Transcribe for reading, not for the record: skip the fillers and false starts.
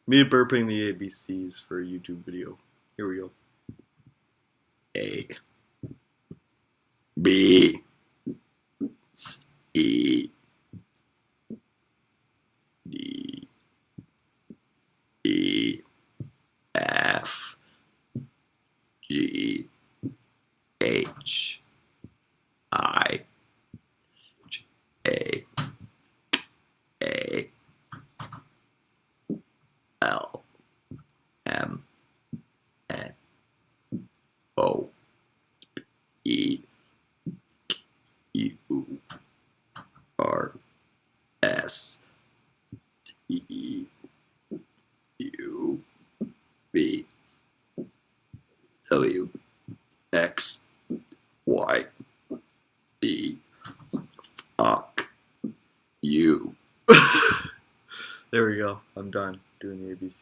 Me burping the ABCs for a YouTube video. Here we go. A B C D E F G H I J A L M N O P Q R S T U V W X Y Z. Fuck you. There we go. I'm done doing the ABC.